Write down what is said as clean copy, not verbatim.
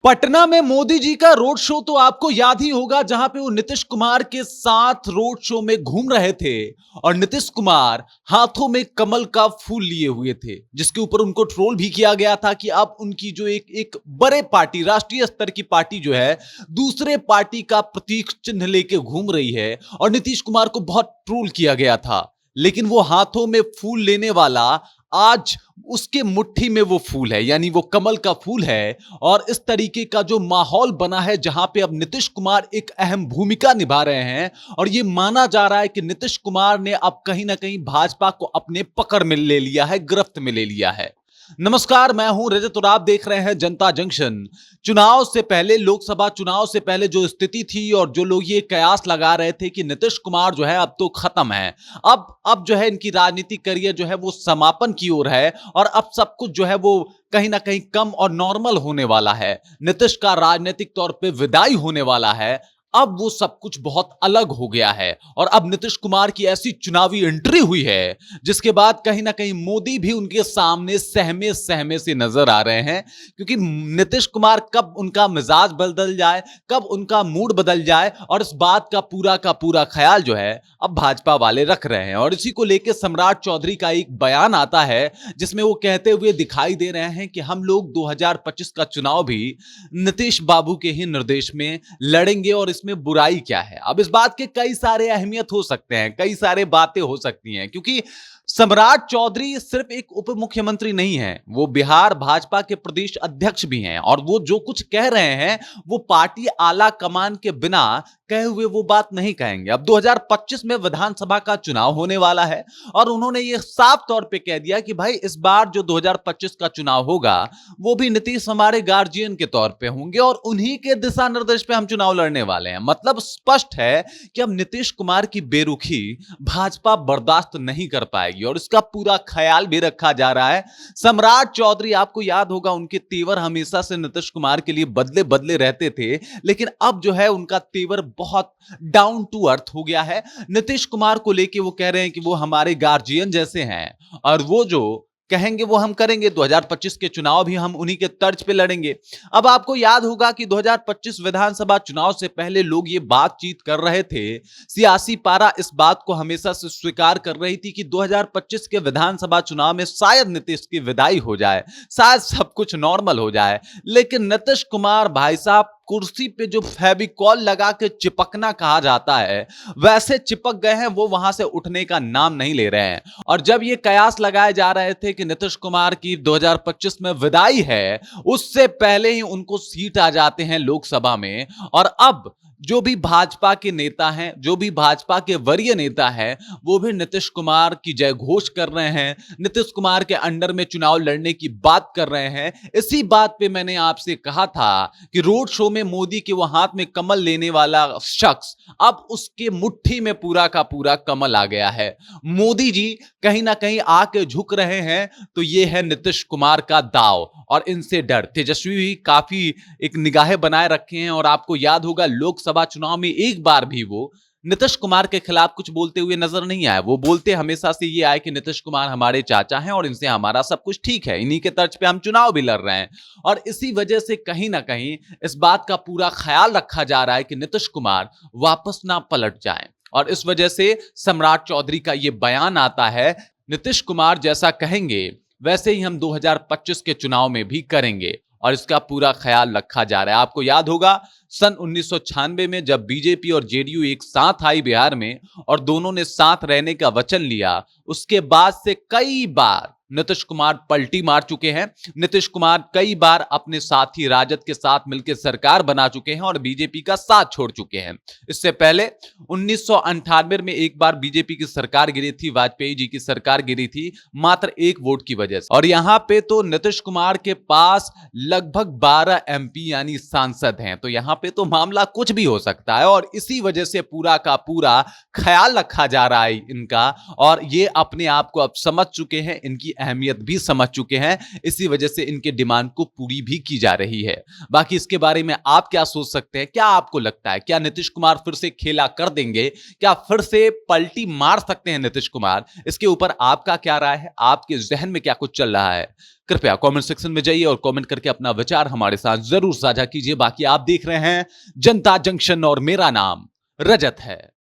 पटना में मोदी जी का road show तो आपको याद ही होगा, जहां पे वो नीतीश कुमार के साथ रोड शो में घूम रहे थे और नीतीश कुमार हाथों में कमल का फूल लिए हुए थे, जिसके ऊपर उनको ट्रोल भी किया गया था कि अब उनकी जो एक एक बड़े पार्टी, राष्ट्रीय स्तर की पार्टी जो है, दूसरे पार्टी का प्रतीक चिन्ह लेके घूम रही है और नीतीश कुमार को बहुत ट्रोल किया गया था। लेकिन वो हाथों में फूल लेने वाला आज उसके मुट्ठी में वो फूल है, यानी वो कमल का फूल है। और इस तरीके का जो माहौल बना है, जहां पे अब नीतीश कुमार एक अहम भूमिका निभा रहे हैं और ये माना जा रहा है कि नीतीश कुमार ने अब कहीं ना कहीं भाजपा को अपने पकड़ में ले लिया है, गिरफ्त में ले लिया है। नमस्कार, मैं हूं रजत और आप देख रहे हैं जनता जंक्शन। चुनाव से पहले, लोकसभा चुनाव से पहले जो स्थिति थी और जो लोग ये कयास लगा रहे थे कि नीतीश कुमार जो है अब तो खत्म है, अब जो है इनकी राजनीतिक करियर जो है वो समापन की ओर है और अब सब कुछ जो है वो कहीं ना कहीं कम और नॉर्मल होने वाला है। नीतीश का राजनीतिक तौर पे विदाई होने वाला है। अब वो सब कुछ बहुत अलग हो गया है और अब नीतीश कुमार की ऐसी चुनावी एंट्री हुई है जिसके बाद कहीं ना कहीं मोदी भी उनके सामने सहमे सहमे से नजर आ रहे हैं, क्योंकि नीतीश कुमार कब उनका मिजाज बदल जाए, कब उनका मूड बदल जाए, और इस बात का पूरा ख्याल जो है अब भाजपा वाले रख रहे हैं। और इसी को लेकर सम्राट चौधरी का एक बयान आता है जिसमें वो कहते हुए दिखाई दे रहे हैं कि हम लोग 2025 का चुनाव भी नीतीश बाबू के ही निर्देश में लड़ेंगे और इसमें बुराई क्या है। अब इस बात के कई सारे अहमियत हो सकते हैं, कई सारे बातें हो सकती हैं, क्योंकि सम्राट चौधरी सिर्फ एक उप मुख्यमंत्री नहीं है, वो बिहार भाजपा के प्रदेश अध्यक्ष भी हैं और वो जो कुछ कह रहे हैं वो पार्टी आला कमान के बिना कहे हुए वो बात नहीं कहेंगे। अब 2025 में विधानसभा का चुनाव होने वाला है और उन्होंने ये साफ तौर पे कह दिया कि भाई इस बार जो 2025 का चुनाव होगा वो भी नीतीश हमारे गार्जियन के तौर पे होंगे और उन्हीं के दिशा निर्देश पे हम चुनाव लड़ने वाले हैं। मतलब स्पष्ट है कि अब नीतीश कुमार की बेरुखी भाजपा बर्दाश्त नहीं कर पाएगी और इसका पूरा ख्याल भी रखा जा रहा है। सम्राट चौधरी, आपको याद होगा, उनके तेवर हमेशा से नीतीश कुमार के लिए बदले बदले रहते थे, लेकिन अब जो है उनका तेवर बहुत डाउन टू अर्थ हो गया है। नीतीश कुमार को लेके वो कह रहे हैं कि वो हमारे गार्जियन जैसे हैं और वो जो कहेंगे वो हम करेंगे। 2025 के चुनाव भी हम उन्हीं के तर्ज पे लड़ेंगे। अब आपको याद होगा कि 2025 विधानसभा चुनाव से पहले लोग ये बातचीत कर रहे थे, सियासी पारा इस बात को हमेशा से स्वीकार कर रही थी कि 2025 के विधानसभा चुनाव में शायद नीतीश की विदाई हो जाए, शायद सब कुछ नॉर्मल हो जाए। लेकिन नीतीश कुमार भाई साहब कुर्सी पे जो फेविकॉल लगा के चिपकना कहा जाता है, वैसे चिपक गए हैं, वो वहां से उठने का नाम नहीं ले रहे हैं। और जब ये कयास लगाए जा रहे थे कि नीतीश कुमार की 2025 में विदाई है, उससे पहले ही उनको सीट आ जाते हैं लोकसभा में। और अब जो भी भाजपा के नेता हैं, जो भी भाजपा के वरीय नेता हैं, वो भी नीतीश कुमार की जय घोष कर रहे हैं, नीतीश कुमार के अंडर में चुनाव लड़ने की बात कर रहे हैं। इसी बात पे मैंने आपसे कहा था कि रोड शो में मोदी के वो हाथ में कमल लेने वाला शख्स, अब उसके मुट्ठी में पूरा का पूरा कमल आ गया है। मोदी जी कहीं ना कहीं आके झुक रहे हैं, तो ये है नीतीश कुमार का दाव और इनसे डर। तेजस्वी भी काफी एक निगाहें बनाए रखे हैं और आपको याद होगा लोकसभा चुनाव में एक बार भी वो नीतीश कुमार के खिलाफ कुछ बोलते हुए नजर नहीं आए। वो बोलते हमेशा से ये आए कि नीतीश कुमार हमारे चाचा हैं और इनसे हमारा सब कुछ ठीक है, इन्हीं के तर्ज पे हम चुनाव भी लड़ रहे हैं। और इसी वजह से कहीं ना कहीं इस बात का पूरा ख्याल रखा जा रहा है कि नीतीश कुमार वापस ना पलट जाए और इस वजह से सम्राट चौधरी का यह बयान आता है, नीतीश कुमार जैसा कहेंगे वैसे ही हम 2025 के चुनाव में भी करेंगे और इसका पूरा ख्याल रखा जा रहा है। आपको याद होगा सन 1996 में जब बीजेपी और जेडीयू एक साथ आई बिहार में और दोनों ने साथ रहने का वचन लिया, उसके बाद से कई बार नीतीश कुमार पलटी मार चुके हैं। नीतीश कुमार कई बार अपने साथी राजद के साथ मिलकर सरकार बना चुके हैं और बीजेपी का साथ छोड़ चुके हैं। इससे पहले 1998 में एक बार बीजेपी की सरकार गिरी थी, वाजपेयी जी की सरकार गिरी थी, मात्र एक वोट की वजह से। और यहां पे तो नीतीश कुमार के पास लगभग 12 एमपी यानी सांसद हैं, तो यहां पे तो मामला कुछ भी हो सकता है और इसी वजह से पूरा का पूरा ख्याल रखा जा रहा है इनका। और ये अपने आप को अब समझ चुके हैं, इनकी अहमियत भी समझ चुके हैं, इसी वजह से इनके डिमांड को पूरी भी की जा रही है। बाकी इसके बारे में आप क्या सोच सकते हैं? क्या आपको लगता है, क्या नीतीश कुमार फिर से खेला कर देंगे? क्या फिर से पलटी मार सकते हैं नीतीश कुमार? इसके ऊपर आपका क्या राय है? आपके जहन में क्या कुछ चल रहा है? कृपया कमेंट सेक्शन में जाइए और कमेंट करके अपना विचार हमारे साथ जरूर साझा कीजिए। बाकी आप देख रहे हैं जनता जंक्शन और मेरा नाम रजत है।